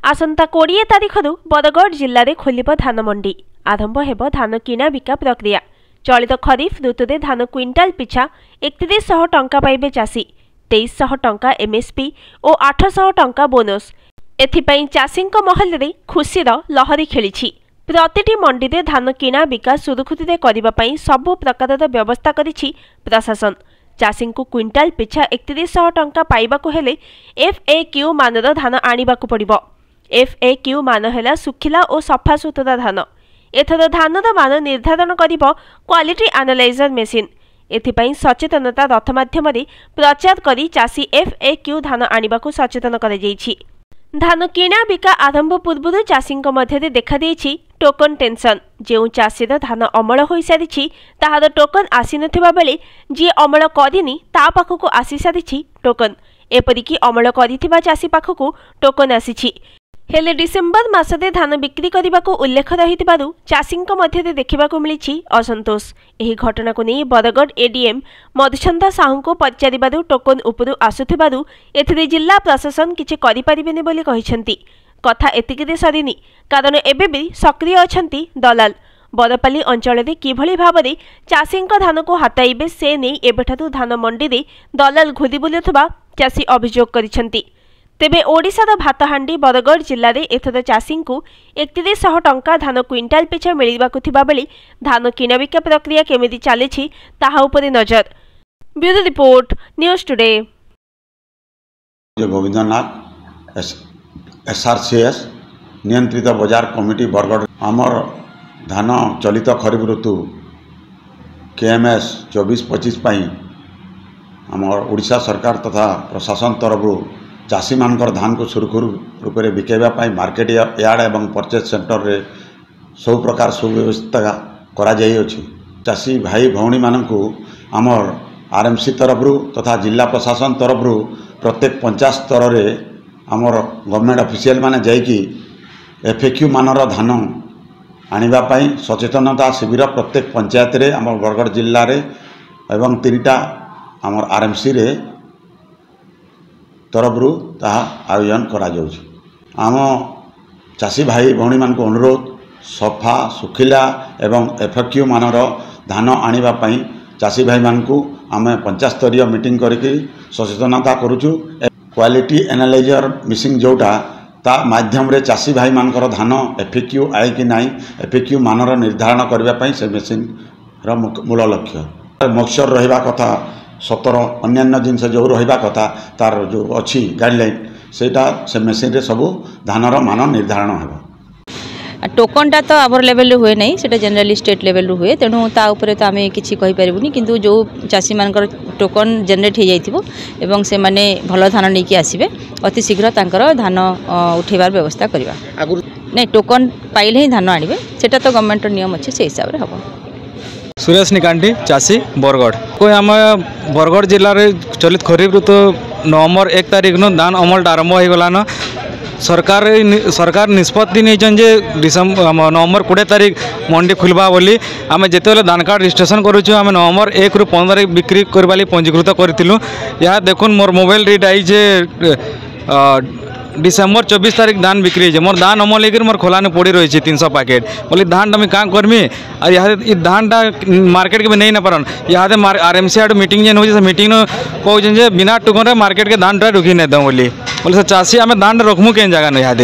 आसंता 20 तारिखରୁ बरगढ़ जिले में खोलिब धान मंडी। आरंभ हेब धान किणा बिका प्रक्रिया। चलित खरीफ ऋतुरे धान क्विंटाल पिछा 3100 टंका पाइबे चाषी। 2300 टंका एमएसपी और 800 टंका बोनस। एथिपाई चाषींक महलरे खुशीर लहरी खेली। प्रतिटी मंडी में धान किणा बिका सुरुखुरुरे करने पाई सबु प्रकार व्यवस्था करिछि प्रशासन। चाषी को क्विंटाल पिछा 3100 टंका पाइबाकु हेले FAQ मानर धान आनिबाकु पड़िबो। FAQ मान है सुखिला और सफा सुतरा धान। एथर धानर मान निर्धारण करिबो क्वालिटी एनालाइजर मेसिन। एथिपाई सचेतनता रथ माध्यम प्रचार करी चाषी FAQ धान आनिबाकु सचेतन करा जायछि। धान किणा बिका आरंभ पूर्व चाषी मध्य देखा देछि टोकन टेंशन। जो चाषीर धान अमल हो सारी ताहार टोकन आसी नथिबा बेले जी अमल करिनी ता पाखकु आसी सारी टोकन। एपरिकी अमल करिथिबा चाषी पाखकु टोकन आसीछि। हेले डिसेम्बर मासरे धान बिक्री करने को उल्लेख रही चाषी मध्य देखा मिली असंतोष। यह घटना को नहीं बरगढ़ ADM मधुचंदा साहू को पचारू टोकन उपरू आसुथिबारु एथिरे जिला प्रशासन किछि करि परिबेनि बोली कहिसेंती। कथा एतिकिरे सरिनी, कारण एबे भी सक्रिय अछंती दलाल। बरपाली अंचल में किभली भाव में चाषी धान को हटाइबे से नहीं एबेठारु धान मंडी में दलाल घुरी बुलुथबा चाषी अभियोग करिसेंती। तेबे ओडिशार भातहांडी बरगढ़ जिले में एथर चाषी को 3100 टंका धान क्विंटाल पिछा मिलवाकु थिबा बेले धान किणा बिका प्रक्रिया केमिति चलिछि ताहा उपरे नजर। Bureau report news today. Govindnath SRCS नियंत्रित बाजार कमिटी बरगढ़ आमर धान चलित खरीफ ऋतु KMS 24-25 आमर ओडिशा सरकार तथा प्रशासन तरफ चाषी मानकर धान को सुरखुरु रूप से बिकेवाई मार्केट यार्ड एवं परचेज सेंटर रे सब प्रकार सुव्यवस्था करा जाई अछि। चाषी भाई भौणी मानकु आमर RMC तरफ तथा जिला प्रशासन तरफ प्रत्येक पंचायत स्तर रे आमर गवर्नमेंट ऑफिशियल माने जाइकी FAQ मानर धान आनिबा पाई सचेतनता शिविर प्रत्येक पंचायत रे आमर बरगढ़ जिल्ला रे एवं 3टा आमर RMC रे तरफरु ताहा आयोजन करा जाउछि। आम चाषी भाई भौणी मान को अनुरोध सफा सुखिला एवं FAQ मानर धान आनिबा पाई चाषी भाई मान को आमे पंचायत स्तरीय मीटिंग करके सचेतनता करूछु। क्वालिटी एनालाइजर मिसिंग जोटा ता माध्यम रे चाषी भाई मानकर धान FAQ आए कि नहीं FAQ मानर निर्धारण करबा पाई से मेसिन रो मूल लक्ष्य मक्सर रहिबा कथा 17 अन्य जिनस जो रहिबा कथा तार जो अच्छी गाइडलाइन सेटा से मेसिन रे सब धानर मान निर्धारण हेबो। टोकनटा तो आवर लेवल हुए नहीं, सेटा जनरली स्टेट लेवल हुए, तेणु ता उपरे तो आमे किछि कहि परिबुनी। किंतु जो चाषी मानकर टोकन जनरेट हो जाइथिबो एवं से माने भलो धान नेकी आसीबे अति शीघ्र तांकर धान उठेबार व्यवस्था करिबा। नहीं टोकन पाइले ही धान आनिबे, सेटा तो गवर्नमेंट नियम अछि से हिसाब रे हबो। सुरेश निकांटी चाषी बरगढ़ कोई आम बरगढ़ जिले में चलित खरीफ ऋतु नवंबर 1 तारिख न धान अमल आरंभ हो गलान। सरकार निष्पत्ति नहीं डिसेम्बर नवंबर 20 तारिख मंडी खुलवा बोली आम जिते धान कार्ड रजिस्ट्रेशन करुँ आम नवंबर 1 ରୁ 15 बिक्री करवाली पंजीकृत करूँ। यह देखुन मोर मोबाइल रीड आई जे डिसेम्बर 24 तारिख धान बिक्री है। मोर धान अमल लेकर मोर खोलाने पड़ी रही 300 पैकेट बोली धान मैं क्या करमी और यहाँ धान टा मार्केट के नहीं ना पारन। यहाँ RMC आड़ मीटिंग जेन हो मीटिंग कहते बिना टोकन मार्केट के धान टा ढुकी नहीं दे बोली चाषी आम धान रखमु कहीं जगह नहीं यहाँ